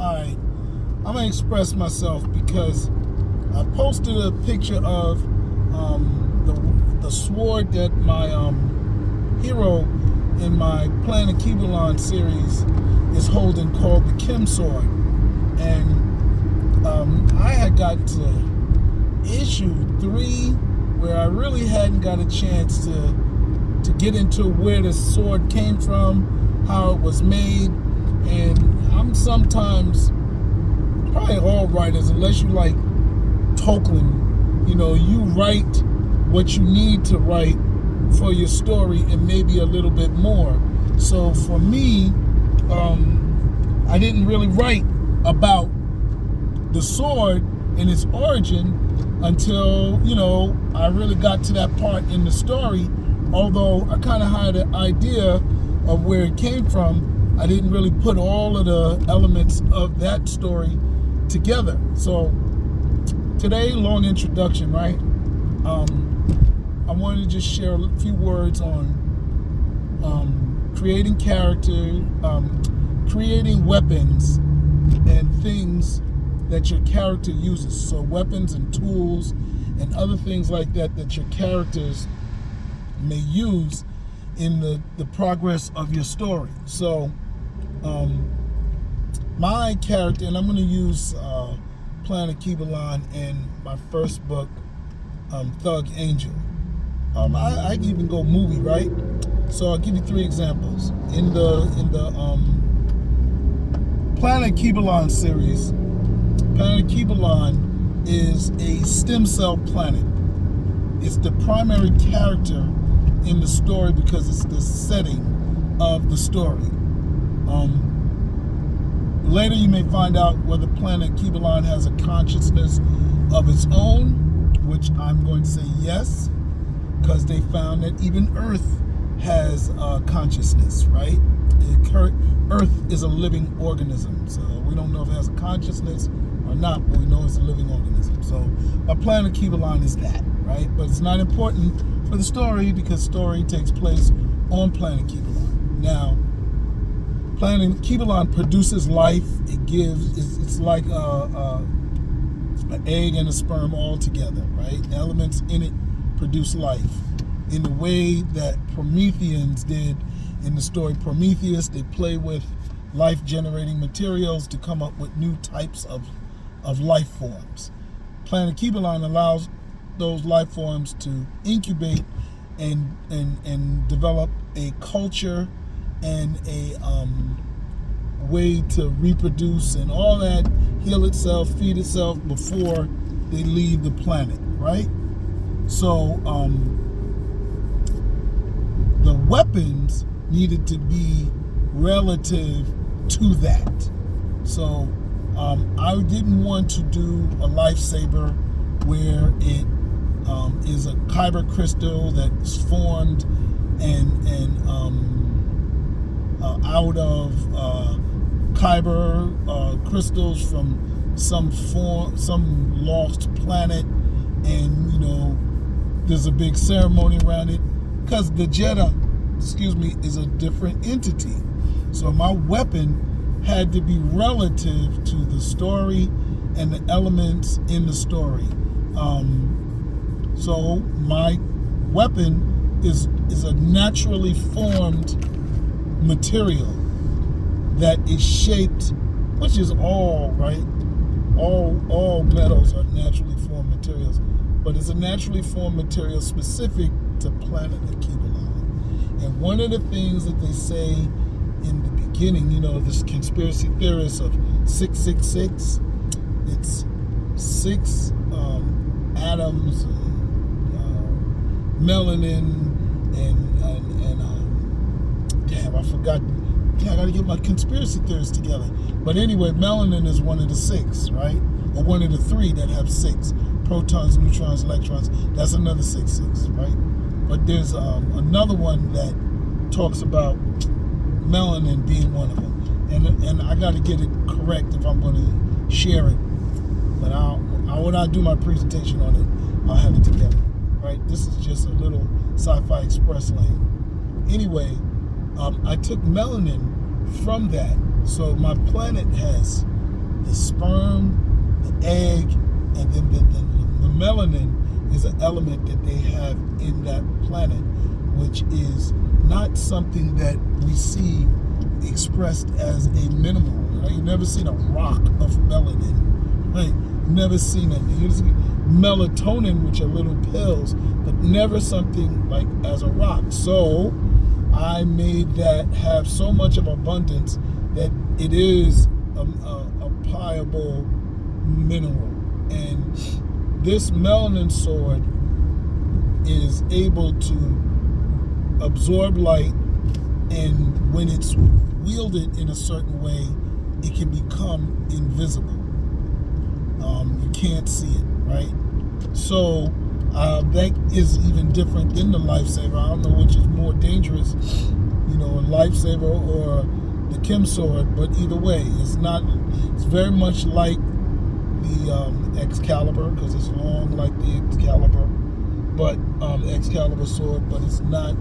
Alright, I'm going to express myself because I posted a picture of the sword that my hero in my Planet Kebalon series is holding, called the Kim sword. And I had got to issue 3 where I really hadn't got a chance to get into where the sword came from, how it was made. And I'm sometimes, probably all writers, unless you like Tolkien, you write what you need to write for your story and maybe a little bit more. So for me, I didn't really write about the sword and its origin until, I really got to that part in the story. Although I kind of had an idea of where it came from, I didn't really put all of the elements of that story together. So today, long introduction, right? I wanted to just share a few words on creating character, creating weapons and things that your character uses. So weapons and tools and other things like that your characters may use in the progress of your story. So my character, and I'm going to use Planet Kebalon in my first book, Thug Angel. I can even go movie, right? So I'll give you 3 examples. In the Planet Kebalon series, Planet Kebalon is a stem cell planet. It's the primary character in the story because it's the setting of the story. Later you may find out whether Planet Kebalon has a consciousness of its own, which I'm going to say yes, because they found that even Earth has consciousness, right? Earth is a living organism, so we don't know if it has a consciousness or not, but we know it's a living organism. So a Planet Kebalon is that, right? But it's not important for the story because story takes place on Planet Kebalon. Now, Planet Kebalon produces life. It's like an egg and a sperm all together, right? Elements in it produce life in the way that Prometheans did in the story Prometheus. They play with life-generating materials to come up with new types of life forms. Planet Kebalon allows those life forms to incubate and develop a culture and a way to reproduce and all that, heal itself, feed itself before they leave the planet, right? So the weapons needed to be relative to that. So I didn't want to do a lightsaber where it is a kyber crystal that's formed and out of kyber crystals from some lost planet, and there's a big ceremony around it because the Jeddah, is a different entity. So my weapon had to be relative to the story and the elements in the story. So my weapon is a naturally formed material that is shaped, which is all right. All metals are naturally formed materials, but it's a naturally formed material specific to Planet Kebalon. And one of the things that they say in the beginning, this conspiracy theorist of 666, it's 6 atoms, melanin, and damn, I forgot. I got to get my conspiracy theories together. But anyway, melanin is one of the 6, right? Or one of the 3 that have 6. Protons, neutrons, electrons. That's another 6, right? But there's another one that talks about melanin being one of them. And I got to get it correct if I'm going to share it. But when I do my presentation on it, I'll have it together, right? This is just a little sci-fi express lane. Anyway, I took melanin from that. So my planet has the sperm, the egg, and then the melanin is an element that they have in that planet, which is not something that we see expressed as a mineral. Right? You've never seen a rock of melanin. Right? You've never seen it. You see melatonin, which are little pills, but never something like as a rock. So I made that have so much of abundance that it is a pliable mineral. And this melanin sword is able to absorb light, and when it's wielded in a certain way, it can become invisible. You can't see it, right? So that is even different than the lifesaver. I don't know which is more dangerous, a lifesaver or the Kim sword, but either way, it's very much like the Excalibur, because it's long like the Excalibur, but Excalibur sword, but it's not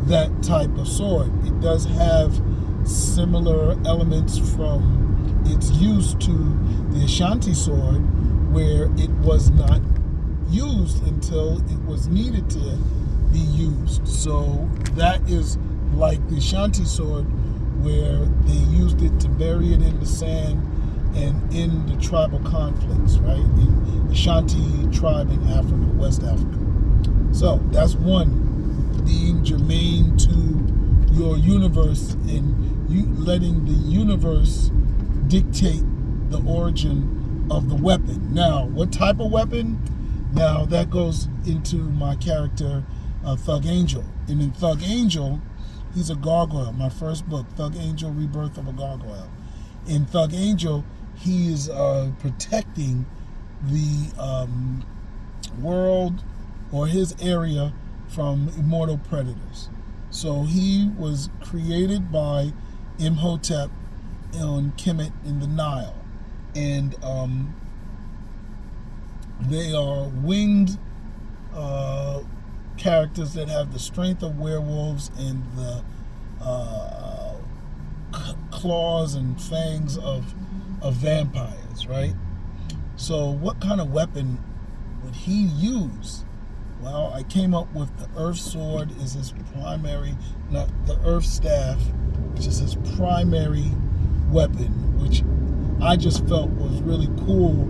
that type of sword. It does have similar elements from its use to the Ashanti sword, where it was not used until it was needed to be used. So that is like the Ashanti sword, where they used it to bury it in the sand and in the tribal conflicts, right? In the Ashanti tribe in Africa, West Africa. So that's one, being germane to your universe and you letting the universe dictate the origin of the weapon. Now, what type of weapon? Now, that goes into my character, Thug Angel. And in Thug Angel, he's a gargoyle. My first book, Thug Angel, Rebirth of a Gargoyle. In Thug Angel, he is protecting the world or his area from immortal predators. So he was created by Imhotep on Kemet in the Nile. And they are winged characters that have the strength of werewolves and the claws and fangs of vampires, right? So what kind of weapon would he use? Well, I came up with the Earth Sword is his primary, not the Earth Staff, which is his primary weapon, which I just felt was really cool,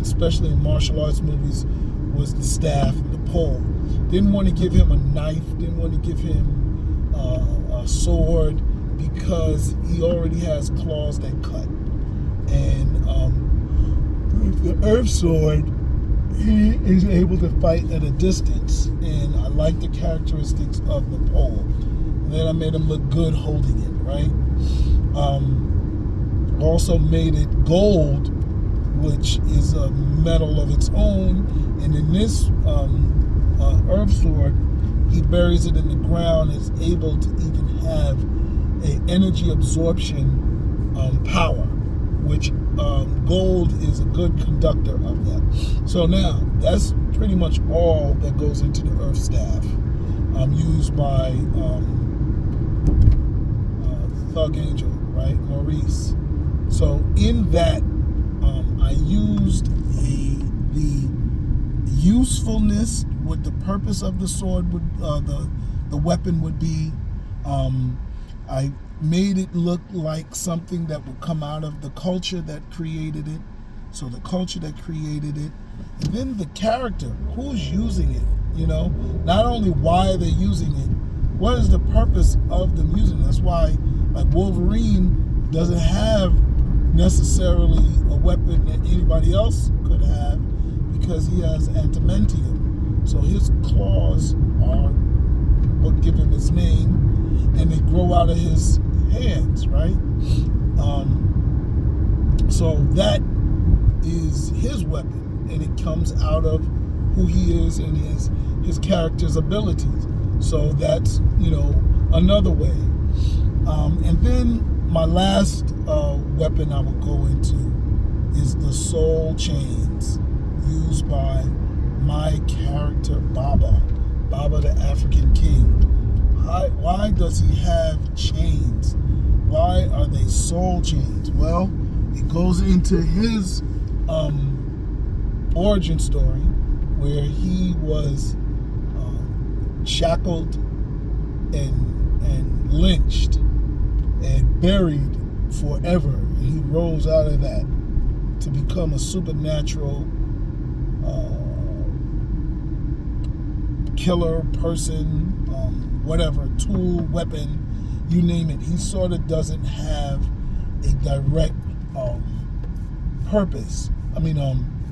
especially in martial arts movies, was the staff and the pole. Didn't want to give him a knife, didn't want to give him a sword, because he already has claws that cut. And with the Earth Sword, he is able to fight at a distance, and I like the characteristics of the pole. And then I made him look good holding it, right? Also made it gold, which is a metal of its own. And in this Earth Sword, he buries it in the ground, is able to even have a energy absorption power, which gold is a good conductor of that. So now, that's pretty much all that goes into the Earth Staff, used by Thug Angel, right, Maurice. So in that, I used the usefulness, what the purpose of the sword would, the weapon would be. I made it look like something that would come out of the culture that created it. So the culture that created it, and then the character, who's using it, not only why are they using it, what is the purpose of them using it? That's why, like, Wolverine doesn't have necessarily a weapon that anybody else could have, because he has adamantium. So his claws are what give him his name, and they grow out of his hands, right? So that is his weapon, and it comes out of who he is and his character's abilities. So that's, another way. And then my last weapon I will go into is the soul chains used by my character Baba the African king. Why does he have chains? Why are they soul chains? Well, It goes into his origin story, where he was shackled and lynched and buried forever. And he rose out of that to become a supernatural killer person, whatever, tool, weapon, you name it. He sort of doesn't have a direct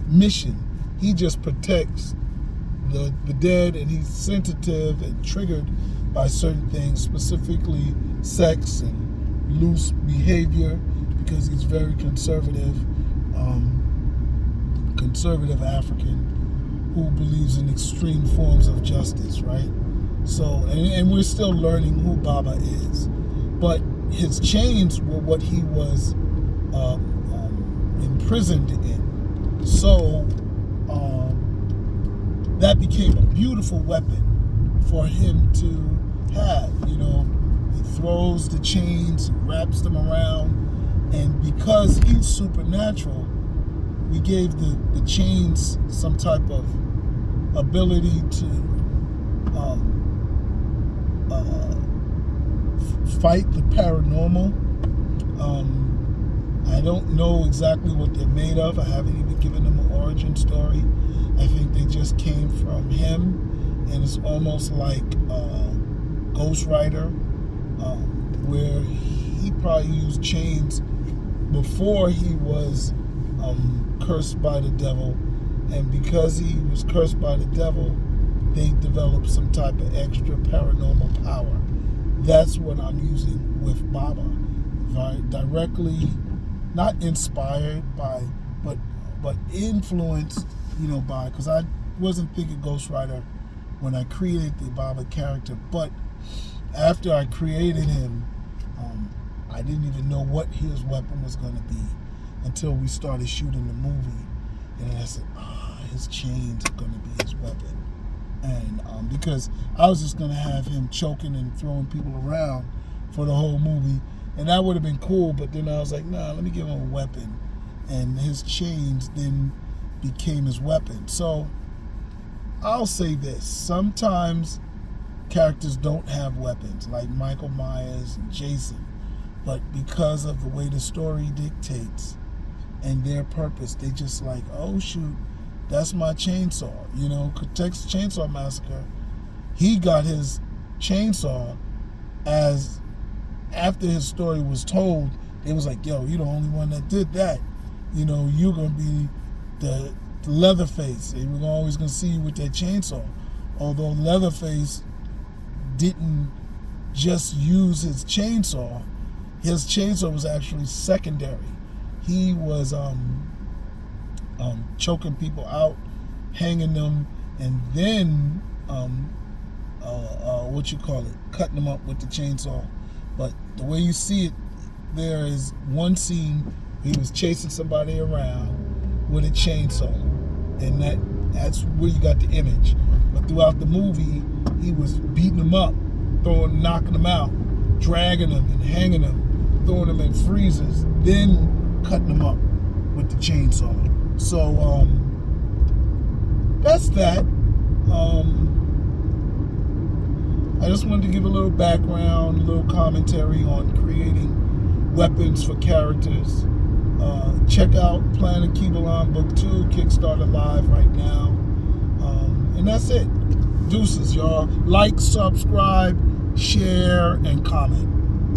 mission. He just protects the dead, and he's sensitive and triggered by certain things, specifically sex and loose behavior, because he's very conservative African who believes in extreme forms of justice, right? So, and we're still learning who Baba is. But his chains were what he was imprisoned in. So that became a beautiful weapon for him to have. He throws the chains, wraps them around, and because he's supernatural, we gave the chains some type of ability to fight the paranormal. I don't know exactly what they're made of. I haven't even given them an origin story. I think they just came from him, and it's almost like Ghost Rider, where he probably used chains before he was cursed by the devil, and because he was cursed by the devil, they developed some type of extra paranormal power. That's what I'm using with Baba. Directly, not inspired by, but influenced, by, because I wasn't thinking Ghost Rider when I created the Baba character, but after I created him, I didn't even know what his weapon was going to be until we started shooting the movie, and I said, his chains are going to be his weapon. And because I was just going to have him choking and throwing people around for the whole movie, and that would have been cool, but then I was like, nah, let me give him a weapon. And his chains then became his weapon. So I'll say this, sometimes characters don't have weapons, like Michael Myers and Jason, but because of the way the story dictates and their purpose, they just like, oh shoot, that's my chainsaw. Texas Chainsaw Massacre, he got his chainsaw as after his story was told. It was like, yo, you're the only one that did that. You're gonna be the Leatherface, and we're always gonna see you with that chainsaw. Although Leatherface didn't just use his chainsaw was actually secondary. He was choking people out, hanging them, and then cutting them up with the chainsaw. But the way you see it, there is one scene he was chasing somebody around with a chainsaw, and that's where you got the image. But throughout the movie, he was beating them up, knocking them out, dragging them and hanging them, throwing them in freezers, then cutting them up with the chainsaw. So that's that. I just wanted to give a little background, a little commentary on creating weapons for characters. Check out Plan and Keebalon Book 2, Kickstarter live right now. And that's it. Deuces, y'all. Like, subscribe, share, and comment.